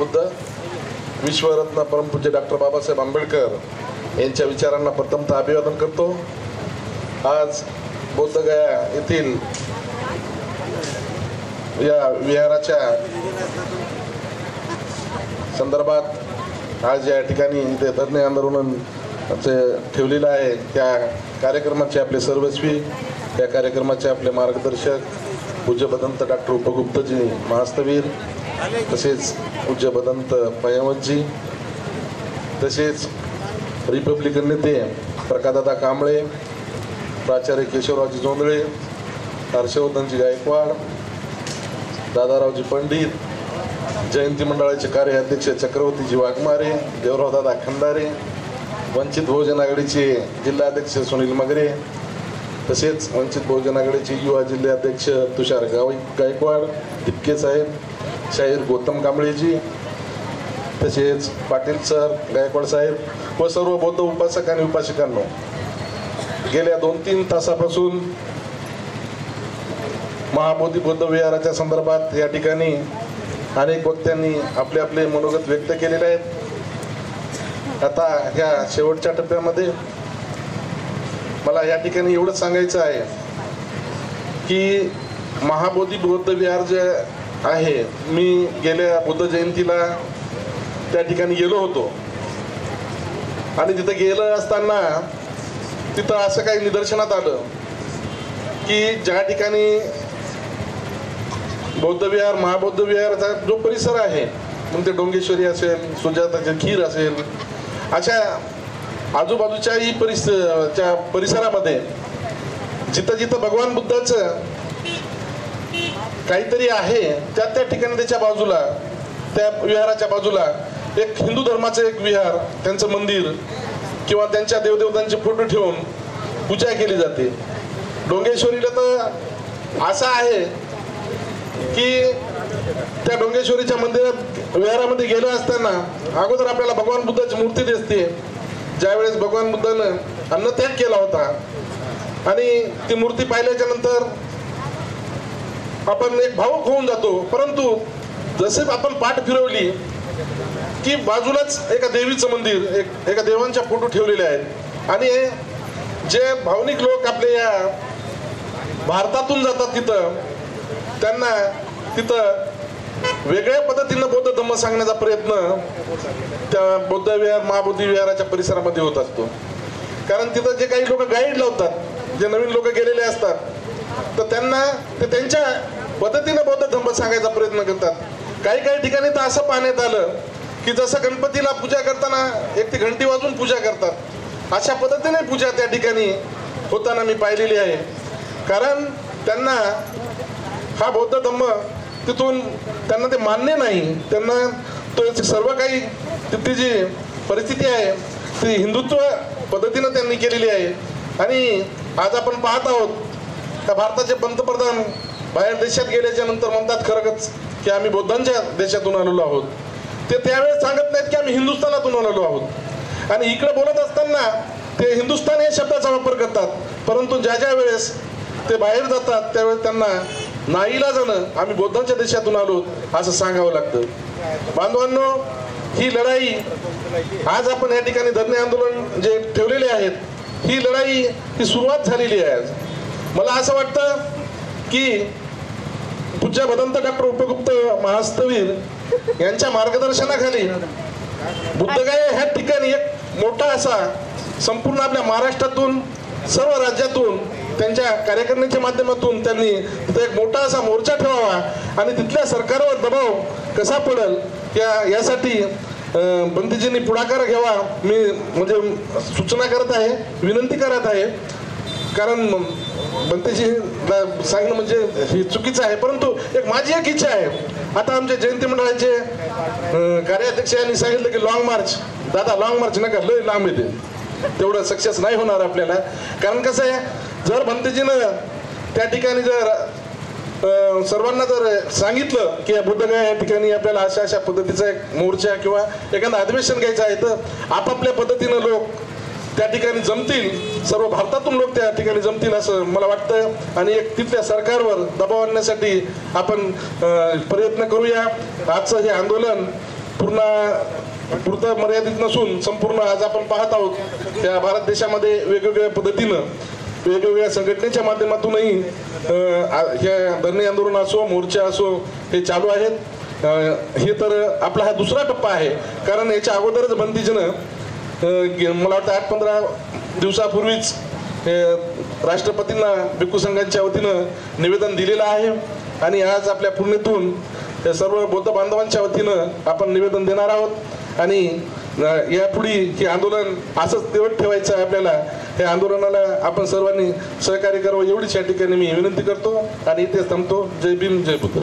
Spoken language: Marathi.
बुद्ध विश्वरत्न परमपूज्य डॉक्टर बाबासाहेब आंबेडकर यांच्या विचारांना प्रथमतः अभिवादन करतो। आज बोधगया येथील या विहाराच्या संदर्भात आज या ठिकाणी इथे धरणे आंदोलन ठेवलेलं आहे। त्या कार्यक्रमाचे आपले सर्वस्वी, त्या कार्यक्रमाचे आपले मार्गदर्शक पूज्य भदंत डॉक्टर उपगुप्तजी महास्तवीर, तसेच पूज्य भदंत पयवतजी, तसेच रिपब्लिकन नेते प्रकाशदादा कांबळे, प्राचार्य केशवरावजी जोंधळे, हर्षवर्धनजी गायकवाड, दादारावजी पंडित, जयंती मंडळाचे कार्याध्यक्ष चक्रवर्तीजी वाघमारे, देवरावदादा खंदारे, वंचित बहुजन आघाडीचे जिल्हाध्यक्ष सुनील मगरे, तसेच वंचित बहुजन आघाडीचे युवा जिल्हाध्यक्ष तुषार गायकवाड, टिपके साहेब, शाहीर गौतम कांबळेजी, तसेच पाटील सर, गायकवाड साहेब व सर्व बौद्ध उपासक आणि उपासिकांनो, गेल्या 2-3 तासापासून महाबोधी बौद्ध विहाराच्या संदर्भात या ठिकाणी अनेक वक्त्यांनी आपले आपले मनोगत व्यक्त केलेले आहेत। आता ह्या शेवटच्या टप्प्यामध्ये मला या ठिकाणी एवढंच सांगायचं आहे की महाबोधी बौद्ध विहार जे आहे, मी गेल्या बुद्ध जयंतीला त्या ठिकाणी गेलो होतो आणि तिथं गेलं असताना तिथं असं काही निदर्शनात आलं की ज्या ठिकाणी बौद्ध विहार, महाबौद्ध विहाराचा जो परिसर आहे, मग ते डोंगेश्वरी असेल, सुजाताचे खीर असेल, अशा आजूबाजूच्याही परिसरामध्ये जिथं जिथं भगवान बुद्धाचं काहीतरी आहे त्या ठिकाणी त्याच्या बाजूला, त्या विहाराच्या बाजूला एक हिंदू धर्माचं एक विहार, त्यांचं मंदिर किंवा त्यांच्या देवदेवतांचे फोटो ठेवून पूजा केली जाते। डोंगेश्वरीला तर असं आहे की त्या डोंगेश्वरीच्या मंदिरात विहारामध्ये गेलं असताना अगोदर आपल्याला भगवान बुद्धाची मूर्ती दिसते, ज्यावेळेस भगवान बुद्धानं अन्नत्याग केला होता, आणि ती मूर्ती पाहिल्याच्या नंतर आपण एक भावुक होऊन जातो। परंतु जसे आपण पाठ फिरवली की बाजूलाच एका देवीचं मंदिर, एका देवांच्या फोटो ठेवलेले आहेत, आणि जे भावनिक लोक आपले या भारतातून जातात तिथं, त्यांना तिथं वेगळ्या पद्धतीनं बौद्ध धम्म सांगण्याचा प्रयत्न त्या बौद्ध विहार, महाबोधी विहाराच्या परिसरामध्ये होत असतो। कारण तिथं जे काही लोक गाईड लावतात, जे नवीन लोक गेलेले असतात, तर त्यांना ते त्यांच्या पद्धतीनं बौद्ध धम्म सांगायचा प्रयत्न करतात। काही काही ठिकाणी तर असं पाहण्यात आलं की जसं गणपतीला पूजा करताना एक ती घंटी वाजवून पूजा करतात, अशा पद्धतीने पूजा त्या ठिकाणी होताना मी पाहिलेली आहे। कारण त्यांना हा बौद्ध धम्म तिथून त्यांना ते मान्य नाही, त्यांना तो सर्व काही तिथली जी परिस्थिती आहे ती हिंदुत्व पद्धतीनं त्यांनी केलेली आहे। आणि आज आपण पाहत आहोत का भारताचे पंतप्रधान बाहेर देशात गेल्याच्या नंतर म्हणतात खरंच की आम्ही बौद्धांच्या देशातून आलेलो आहोत, ते त्यावेळेस सांगत नाहीत की आम्ही हिंदुस्थानातून आलेलो आहोत, आणि इकडे बोलत असताना ते हिंदुस्थान या शब्दाचा वापर करतात। परंतु ज्या वेळेस ते बाहेर जातात त्यावेळेस त्यांना नाईलाजानं आम्ही बौद्धांच्या देशातून आलो असं सांगावं लागतं। बांधवांनो, ही लढाई आज आपण या ठिकाणी धरणे आंदोलन जे ठेवलेले आहेत, ही लढाई ही सुरुवात झालेली आहे। मला असं वाटतं की पूज्य भदंत डॉक्टर उपगुप्त महास्तवीर यांच्या मार्गदर्शनाखाली बुद्धगया ह्या ठिकाणी एक मोठा असा संपूर्ण आपल्या महाराष्ट्रातून, सर्व राज्यातून त्यांच्या कार्यकारिणीच्या माध्यमातून त्यांनी तिथे एक मोठा असा मोर्चा ठेवावा आणि तिथल्या सरकारवर दबाव कसा पडेल यासाठी बंदीजींनी पुढाकार घ्यावा, मी म्हणजे सूचना करत आहे, विनंती करत आहे। कारण बंदीजीला सांगणं म्हणजे हे चुकीचं आहे, परंतु माझी एक इच्छा आहे। आता आमच्या जयंती मंडळाचे कार्याध्यक्ष यांनी सांगितलं की लॉंग मार्च, दादा लॉंग मार्च नका, लय लांब येते, तेवढं सक्सेस नाही होणार आपल्याला। कारण कसं आहे, जर भंतेजीनं त्या ठिकाणी जर सर्वांना जर सांगितलं की बुद्धगया या ठिकाणी आपल्याला अशा अशा पद्धतीचा एक मोर्चा किंवा एखादं अधिवेशन घ्यायचं आहे, तर आपापल्या पद्धतीनं लोक त्या ठिकाणी जमतील, सर्व भारतातून लोक त्या ठिकाणी जमतील असं मला वाटतं। आणि एक तिथल्या सरकारवर दबाव आणण्यासाठी आपण प्रयत्न करूया। आजचं हे आंदोलन पुरतं मर्यादित नसून संपूर्ण आज आपण पाहत आहोत त्या भारत देशामध्ये वेगवेगळ्या पद्धतीनं वेगवेगळ्या संघटनेच्या माध्यमातूनही ह्या धरणे आंदोलन असो मोर्चा असो हे चालू आहेत। हे तर आपला हा दुसरा टप्पा आहे, कारण याच्या अगोदरच बंदीजनं मला वाटतं 8-15 दिवसापूर्वीच राष्ट्रपतींना भिक्खू संघाच्या वतीनं निवेदन दिलेलं आहे आणि आज आपल्या पुणेतून सर्व बौद्ध बांधवांच्या वतीनं आपण निवेदन देणार आहोत आणि यापुढे हे आंदोलन असंच तेवढं ठेवायचं आहे आपल्याला। हे आंदोलनाला आपण सर्वांनी सहकार्य करावं एवढीच या ठिकाणी मी विनंती करतो आणि इथेच थांबतो। जय भीम जय बुद्ध।